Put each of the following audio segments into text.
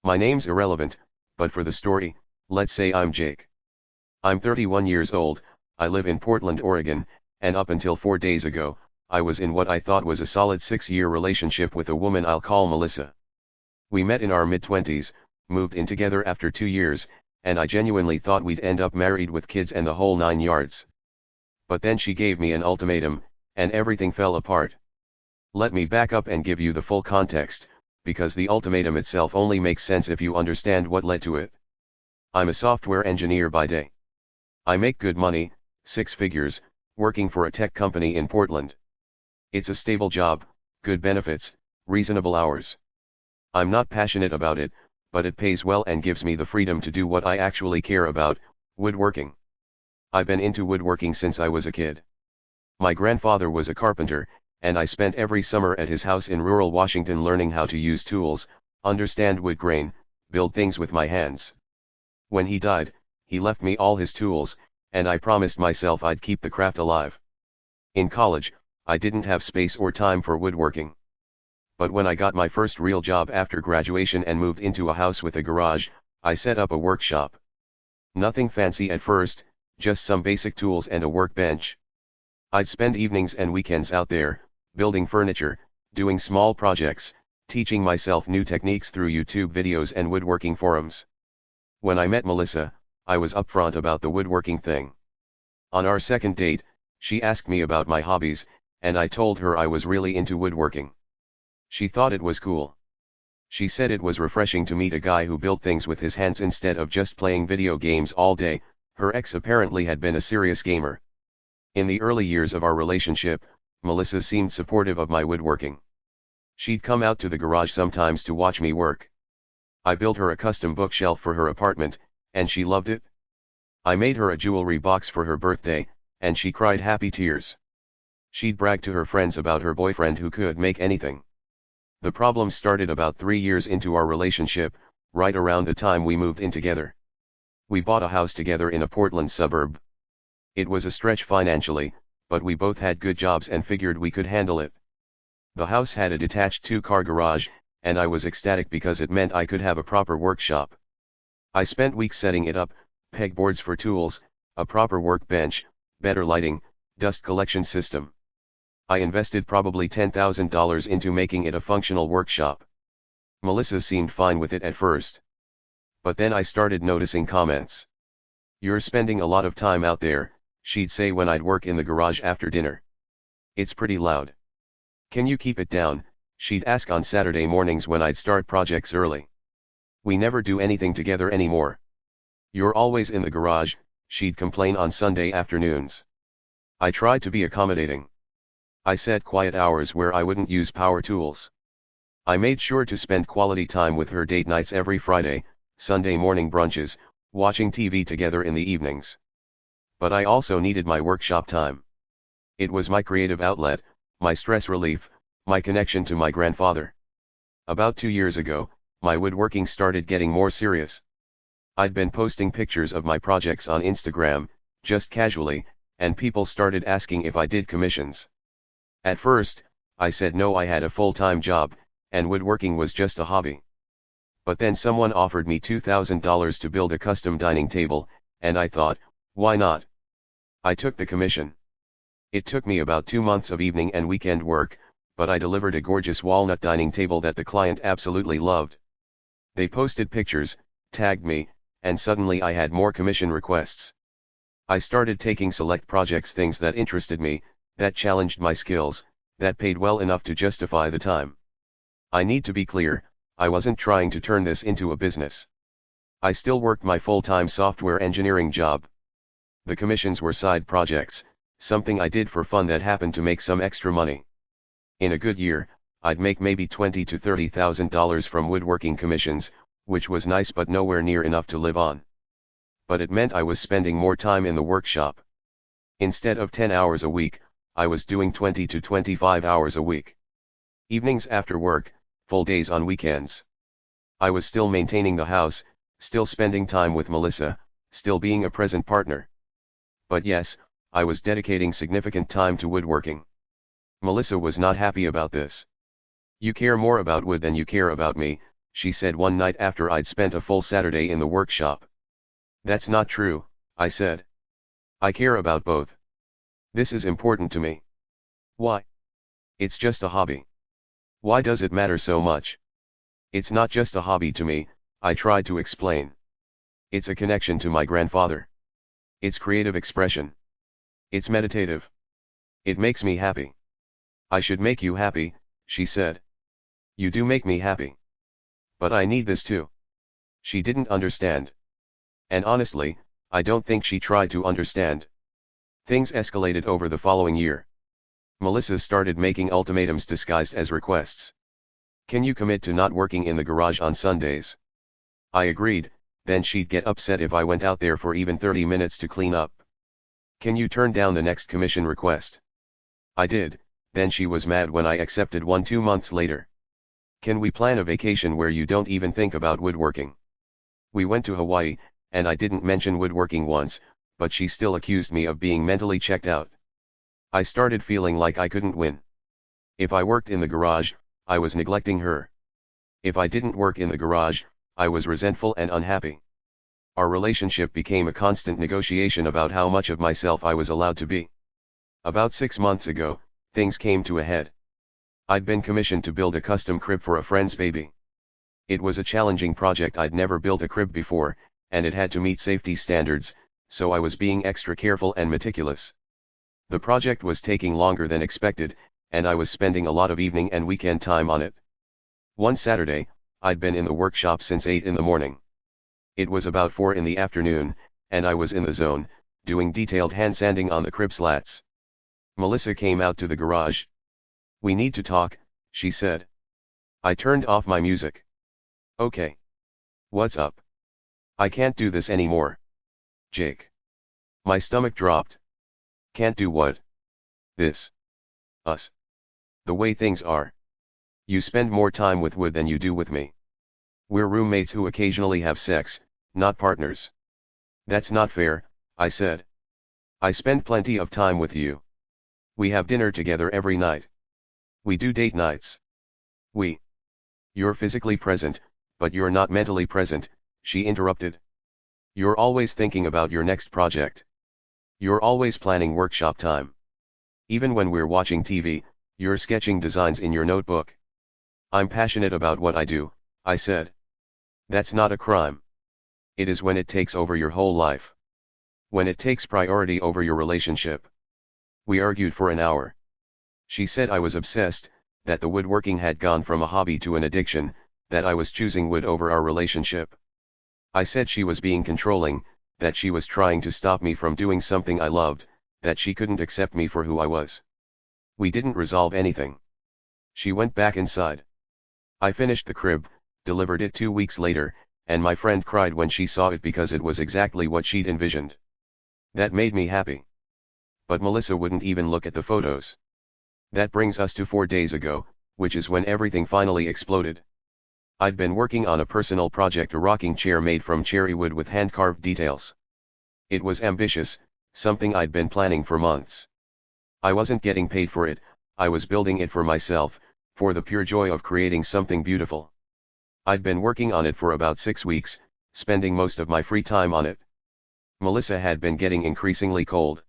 My name's irrelevant, but for the story, let's say I'm Jake. I'm 31 years old, I live in Portland, Oregon, and up until 4 days ago, I was in what I thought was a solid 6-year relationship with a woman I'll call Melissa. We met in our mid-20s, moved in together after 2 years, and I genuinely thought we'd end up married with kids and the whole 9 yards. But then she gave me an ultimatum, and everything fell apart. Let me back up and give you the full context, because the ultimatum itself only makes sense if you understand what led to it. I'm a software engineer by day. I make good money, 6 figures, working for a tech company in Portland. It's a stable job, good benefits, reasonable hours. I'm not passionate about it, but it pays well and gives me the freedom to do what I actually care about, woodworking. I've been into woodworking since I was a kid. My grandfather was a carpenter, and I spent every summer at his house in rural Washington learning how to use tools, understand wood grain, build things with my hands. When he died, he left me all his tools, and I promised myself I'd keep the craft alive. In college, I didn't have space or time for woodworking. But when I got my first real job after graduation and moved into a house with a garage, I set up a workshop. Nothing fancy at first, just some basic tools and a workbench. I'd spend evenings and weekends out there, building furniture, doing small projects, teaching myself new techniques through YouTube videos and woodworking forums. When I met Melissa, I was upfront about the woodworking thing. On our second date, she asked me about my hobbies, and I told her I was really into woodworking. She thought it was cool. She said it was refreshing to meet a guy who built things with his hands instead of just playing video games all day. Her ex apparently had been a serious gamer. In the early years of our relationship, Melissa seemed supportive of my woodworking. She'd come out to the garage sometimes to watch me work. I built her a custom bookshelf for her apartment, and she loved it. I made her a jewelry box for her birthday, and she cried happy tears. She'd brag to her friends about her boyfriend who could make anything. The problem started about 3 years into our relationship, right around the time we moved in together. We bought a house together in a Portland suburb. It was a stretch financially, but we both had good jobs and figured we could handle it. The house had a detached 2-car garage, and I was ecstatic because it meant I could have a proper workshop. I spent weeks setting it up, pegboards for tools, a proper workbench, better lighting, dust collection system. I invested probably $10,000 into making it a functional workshop. Melissa seemed fine with it at first. But then I started noticing comments. "You're spending a lot of time out there," she'd say when I'd work in the garage after dinner. "It's pretty loud. Can you keep it down?" she'd ask on Saturday mornings when I'd start projects early. "We never do anything together anymore. You're always in the garage," she'd complain on Sunday afternoons. I tried to be accommodating. I set quiet hours where I wouldn't use power tools. I made sure to spend quality time with her date nights every Friday, Sunday morning brunches, watching TV together in the evenings. But I also needed my workshop time. It was my creative outlet, my stress relief, my connection to my grandfather. About 2 years ago, my woodworking started getting more serious. I'd been posting pictures of my projects on Instagram, just casually, and people started asking if I did commissions. At first, I said no, I had a full-time job, and woodworking was just a hobby. But then someone offered me $2,000 to build a custom dining table, and I thought, why not? I took the commission. It took me about 2 months of evening and weekend work, but I delivered a gorgeous walnut dining table that the client absolutely loved. They posted pictures, tagged me, and suddenly I had more commission requests. I started taking select projects, things that interested me, that challenged my skills, that paid well enough to justify the time. I need to be clear, I wasn't trying to turn this into a business. I still worked my full-time software engineering job. The commissions were side projects, something I did for fun that happened to make some extra money. In a good year, I'd make maybe $20,000 to $30,000 from woodworking commissions, which was nice but nowhere near enough to live on. But it meant I was spending more time in the workshop. Instead of 10 hours a week, I was doing 20 to 25 hours a week. Evenings after work, full days on weekends. I was still maintaining the house, still spending time with Melissa, still being a present partner. But yes, I was dedicating significant time to woodworking. Melissa was not happy about this. "You care more about wood than you care about me," she said one night after I'd spent a full Saturday in the workshop. That's not true, I said. I care about both. This is important to me. Why? It's just a hobby. Why does it matter so much? It's not just a hobby to me, I tried to explain. It's a connection to my grandfather. It's creative expression. It's meditative. It makes me happy. I should make you happy, she said. You do make me happy. But I need this too. She didn't understand. And honestly, I don't think she tried to understand. Things escalated over the following year. Melissa started making ultimatums disguised as requests. Can you commit to not working in the garage on Sundays? I agreed, then she'd get upset if I went out there for even 30 minutes to clean up. Can you turn down the next commission request? I did, then she was mad when I accepted one 2 months later. Can we plan a vacation where you don't even think about woodworking? We went to Hawaii, and I didn't mention woodworking once, but she still accused me of being mentally checked out. I started feeling like I couldn't win. If I worked in the garage, I was neglecting her. If I didn't work in the garage, I was resentful and unhappy. Our relationship became a constant negotiation about how much of myself I was allowed to be. About 6 months ago, things came to a head. I'd been commissioned to build a custom crib for a friend's baby. It was a challenging project. I'd never built a crib before, and it had to meet safety standards, so I was being extra careful and meticulous. The project was taking longer than expected, and I was spending a lot of evening and weekend time on it. One Saturday, I'd been in the workshop since 8 in the morning. It was about 4 in the afternoon, and I was in the zone, doing detailed hand sanding on the crib slats. Melissa came out to the garage. We need to talk, she said. I turned off my music. Okay. What's up? I can't do this anymore. Jake. My stomach dropped. Can't do what? This. Us. The way things are. You spend more time with wood than you do with me. We're roommates who occasionally have sex, not partners. That's not fair, I said. I spend plenty of time with you. We have dinner together every night. We do date nights. You're physically present, but you're not mentally present, she interrupted. You're always thinking about your next project. You're always planning workshop time. Even when we're watching TV, you're sketching designs in your notebook. I'm passionate about what I do, I said. That's not a crime. It is when it takes over your whole life. When it takes priority over your relationship. We argued for an hour. She said I was obsessed, that the woodworking had gone from a hobby to an addiction, that I was choosing wood over our relationship. I said she was being controlling, that she was trying to stop me from doing something I loved, that she couldn't accept me for who I was. We didn't resolve anything. She went back inside. I finished the crib, delivered it 2 weeks later, and my friend cried when she saw it because it was exactly what she'd envisioned. That made me happy. But Melissa wouldn't even look at the photos. That brings us to 4 days ago, which is when everything finally exploded. I'd been working on a personal project, a rocking chair made from cherry wood with hand-carved details. It was ambitious, something I'd been planning for months. I wasn't getting paid for it, I was building it for myself, for the pure joy of creating something beautiful. I'd been working on it for about 6 weeks, spending most of my free time on it. Melissa had been getting increasingly cold.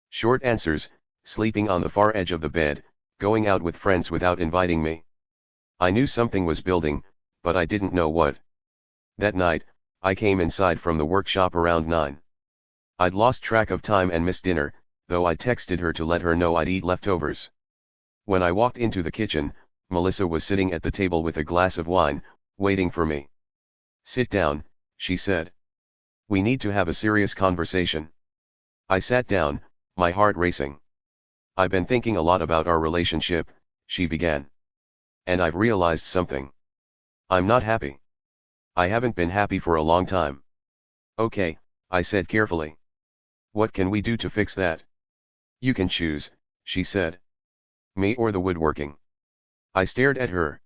Short answers, sleeping on the far edge of the bed, going out with friends without inviting me. I knew something was building, but I didn't know what. That night, I came inside from the workshop around 9. I'd lost track of time and missed dinner, though I texted her to let her know I'd eat leftovers. When I walked into the kitchen, Melissa was sitting at the table with a glass of wine, waiting for me. Sit down, she said. We need to have a serious conversation. I sat down, my heart racing. I've been thinking a lot about our relationship, she began. And I've realized something. I'm not happy. I haven't been happy for a long time. Okay, I said carefully. What can we do to fix that? You can choose, she said. Me or the woodworking? I stared at her.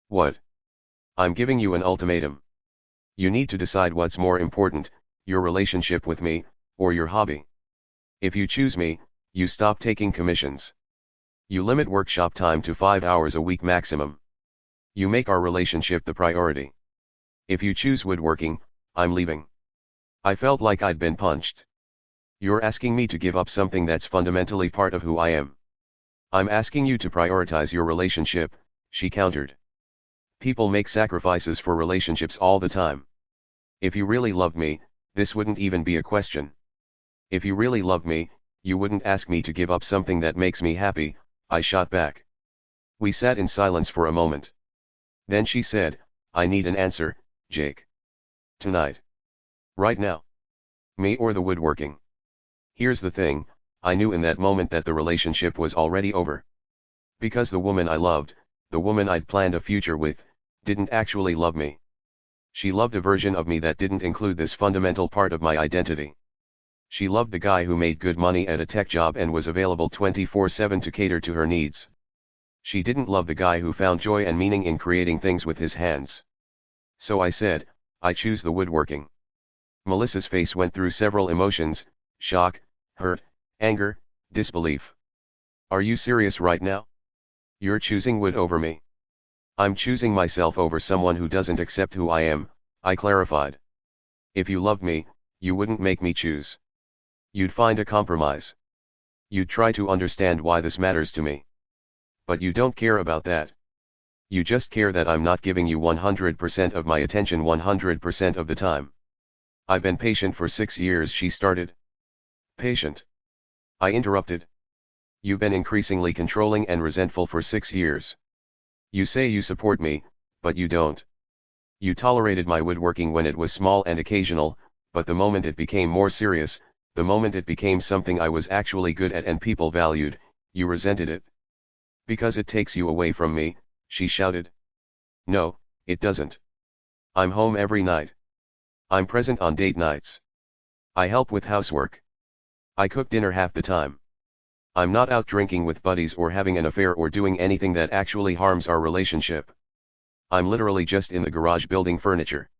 What? I'm giving you an ultimatum. You need to decide what's more important, your relationship with me, or your hobby. If you choose me, you stop taking commissions. You limit workshop time to 5 hours a week maximum. You make our relationship the priority. If you choose woodworking, I'm leaving. I felt like I'd been punched. You're asking me to give up something that's fundamentally part of who I am. I'm asking you to prioritize your relationship, she countered. People make sacrifices for relationships all the time. If you really loved me, this wouldn't even be a question. If you really loved me, you wouldn't ask me to give up something that makes me happy, I shot back. We sat in silence for a moment. Then she said, I need an answer, Jake. Tonight. Right now. Me or the woodworking? Here's the thing, I knew in that moment that the relationship was already over. Because the woman I loved, the woman I'd planned a future with, didn't actually love me. She loved a version of me that didn't include this fundamental part of my identity. She loved the guy who made good money at a tech job and was available 24/7 to cater to her needs. She didn't love the guy who found joy and meaning in creating things with his hands. So I said, I choose the woodworking. Melissa's face went through several emotions: shock, hurt, anger, disbelief. Are you serious right now? You're choosing wood over me. I'm choosing myself over someone who doesn't accept who I am, I clarified. If you loved me, you wouldn't make me choose. You'd find a compromise. You'd try to understand why this matters to me. But you don't care about that. You just care that I'm not giving you 100% of my attention 100% of the time. I've been patient for 6 years, she started. Patient? I interrupted. You've been increasingly controlling and resentful for 6 years. You say you support me, but you don't. You tolerated my woodworking when it was small and occasional, but the moment it became more serious, the moment it became something I was actually good at and people valued, you resented it. Because it takes you away from me, she shouted. No, it doesn't. I'm home every night. I'm present on date nights. I help with housework. I cook dinner half the time. I'm not out drinking with buddies or having an affair or doing anything that actually harms our relationship. I'm literally just in the garage building furniture.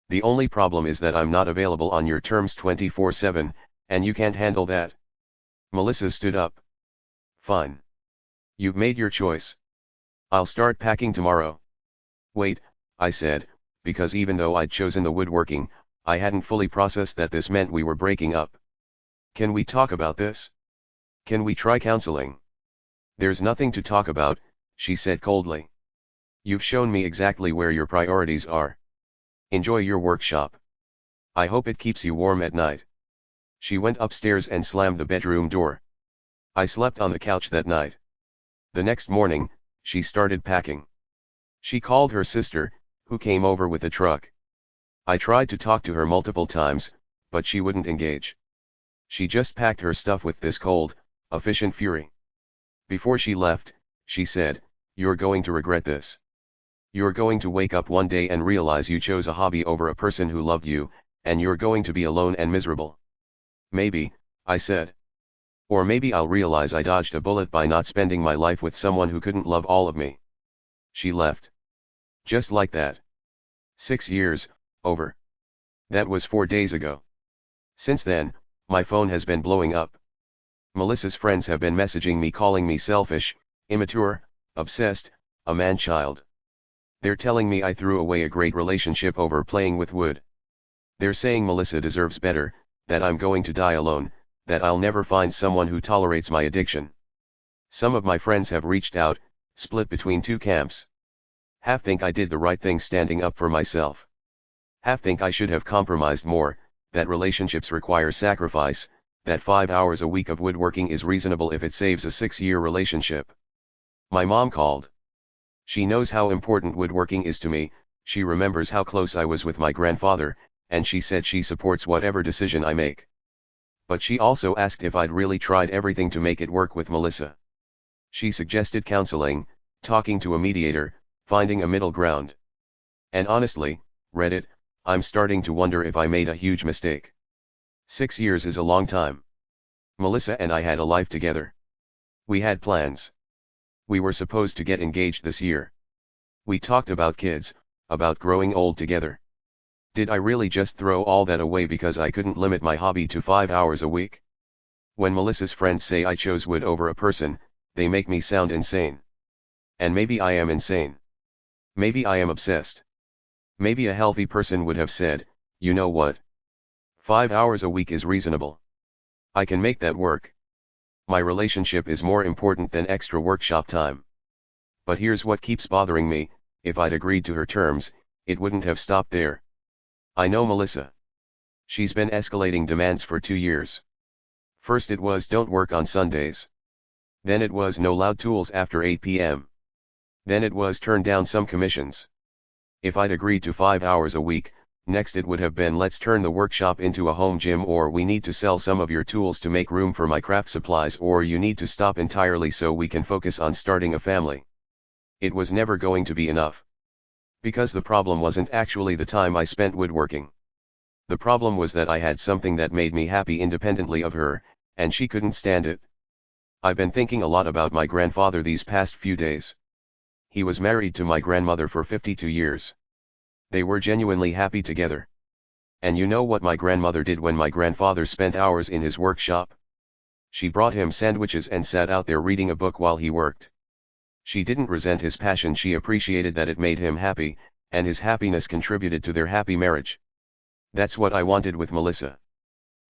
The only problem is that I'm not available on your terms 24/7, and you can't handle that. Melissa stood up. Fine. You've made your choice. I'll start packing tomorrow. Wait, I said, because even though I'd chosen the woodworking, I hadn't fully processed that this meant we were breaking up. Can we talk about this? Can we try counseling? There's nothing to talk about, she said coldly. You've shown me exactly where your priorities are. Enjoy your workshop. I hope it keeps you warm at night. She went upstairs and slammed the bedroom door. I slept on the couch that night. The next morning, she started packing. She called her sister, who came over with a truck. I tried to talk to her multiple times, but she wouldn't engage. She just packed her stuff with this cold, efficient fury. Before she left, she said, "You're going to regret this. You're going to wake up one day and realize you chose a hobby over a person who loved you, and you're going to be alone and miserable." Maybe, I said. Or maybe I'll realize I dodged a bullet by not spending my life with someone who couldn't love all of me. She left. Just like that. 6 years, over. That was 4 days ago. Since then, my phone has been blowing up. Melissa's friends have been messaging me calling me selfish, immature, obsessed, a man-child. They're telling me I threw away a great relationship over playing with wood. They're saying Melissa deserves better, that I'm going to die alone, that I'll never find someone who tolerates my addiction. Some of my friends have reached out, split between two camps. Half think I did the right thing standing up for myself. Half think I should have compromised more, that relationships require sacrifice, that 5 hours a week of woodworking is reasonable if it saves a 6-year relationship. My mom called. She knows how important woodworking is to me, she remembers how close I was with my grandfather, and she said she supports whatever decision I make. But she also asked if I'd really tried everything to make it work with Melissa. She suggested counseling, talking to a mediator, finding a middle ground. And honestly, Reddit, I'm starting to wonder if I made a huge mistake. 6 years is a long time. Melissa and I had a life together. We had plans. We were supposed to get engaged this year. We talked about kids, about growing old together. Did I really just throw all that away because I couldn't limit my hobby to 5 hours a week? When Melissa's friends say I chose wood over a person, they make me sound insane. And maybe I am insane. Maybe I am obsessed. Maybe a healthy person would have said, you know what? 5 hours a week is reasonable. I can make that work. My relationship is more important than extra workshop time. But here's what keeps bothering me: if I'd agreed to her terms, it wouldn't have stopped there. I know Melissa. She's been escalating demands for 2 years. First it was don't work on Sundays. Then it was no loud tools after 8 p.m. Then it was turn down some commissions. If I'd agreed to 5 hours a week, next it would have been let's turn the workshop into a home gym, or we need to sell some of your tools to make room for my craft supplies, or you need to stop entirely so we can focus on starting a family. It was never going to be enough. Because the problem wasn't actually the time I spent woodworking. The problem was that I had something that made me happy independently of her, and she couldn't stand it. I've been thinking a lot about my grandfather these past few days. He was married to my grandmother for 52 years. They were genuinely happy together. And you know what my grandmother did when my grandfather spent hours in his workshop? She brought him sandwiches and sat out there reading a book while he worked. She didn't resent his passion, she appreciated that it made him happy, and his happiness contributed to their happy marriage. That's what I wanted with Melissa.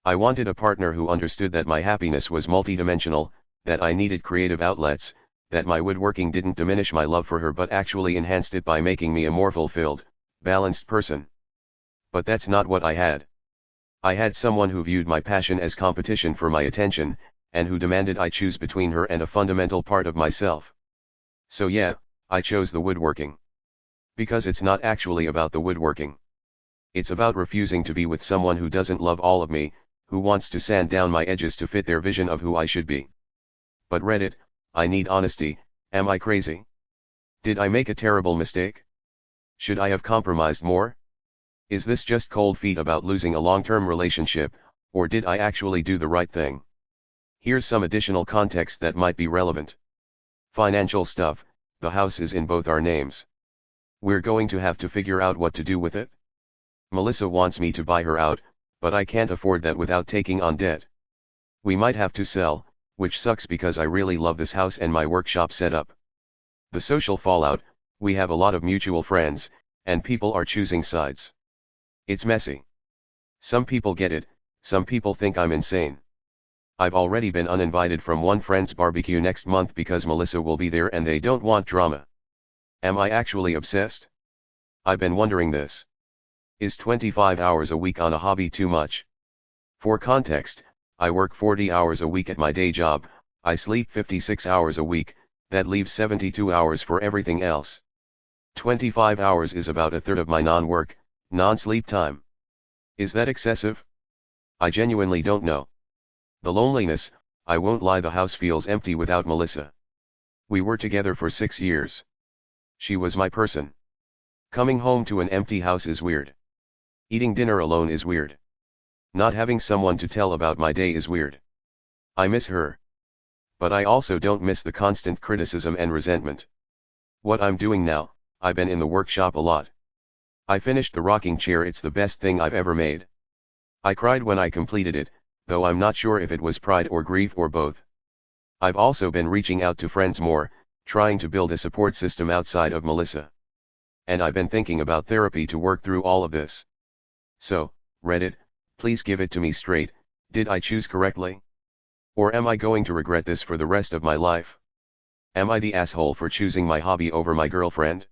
I wanted a partner who understood that my happiness was multidimensional, that I needed creative outlets, that my woodworking didn't diminish my love for her but actually enhanced it by making me a more fulfilled, balanced person. But that's not what I had. I had someone who viewed my passion as competition for my attention, and who demanded I choose between her and a fundamental part of myself. So yeah, I chose the woodworking. Because it's not actually about the woodworking. It's about refusing to be with someone who doesn't love all of me, who wants to sand down my edges to fit their vision of who I should be. But Reddit, I need honesty. Am I crazy? Did I make a terrible mistake? Should I have compromised more? Is this just cold feet about losing a long-term relationship, or did I actually do the right thing? Here's some additional context that might be relevant. Financial stuff: the house is in both our names. We're going to have to figure out what to do with it. Melissa wants me to buy her out, but I can't afford that without taking on debt. We might have to sell, which sucks because I really love this house and my workshop setup. The social fallout: we have a lot of mutual friends, and people are choosing sides. It's messy. Some people get it, some people think I'm insane. I've already been uninvited from one friend's barbecue next month because Melissa will be there and they don't want drama. Am I actually obsessed? I've been wondering this. Is 25 hours a week on a hobby too much? For context, I work 40 hours a week at my day job, I sleep 56 hours a week, that leaves 72 hours for everything else. 25 hours is about a third of my non-work, non-sleep time. Is that excessive? I genuinely don't know. The loneliness: I won't lie, the house feels empty without Melissa. We were together for 6 years. She was my person. Coming home to an empty house is weird. Eating dinner alone is weird. Not having someone to tell about my day is weird. I miss her. But I also don't miss the constant criticism and resentment. What I'm doing now: I've been in the workshop a lot. I finished the rocking chair, it's the best thing I've ever made. I cried when I completed it, though I'm not sure if it was pride or grief or both. I've also been reaching out to friends more, trying to build a support system outside of Melissa. And I've been thinking about therapy to work through all of this. So, Reddit, please give it to me straight: did I choose correctly? Or am I going to regret this for the rest of my life? Am I the asshole for choosing my hobby over my girlfriend?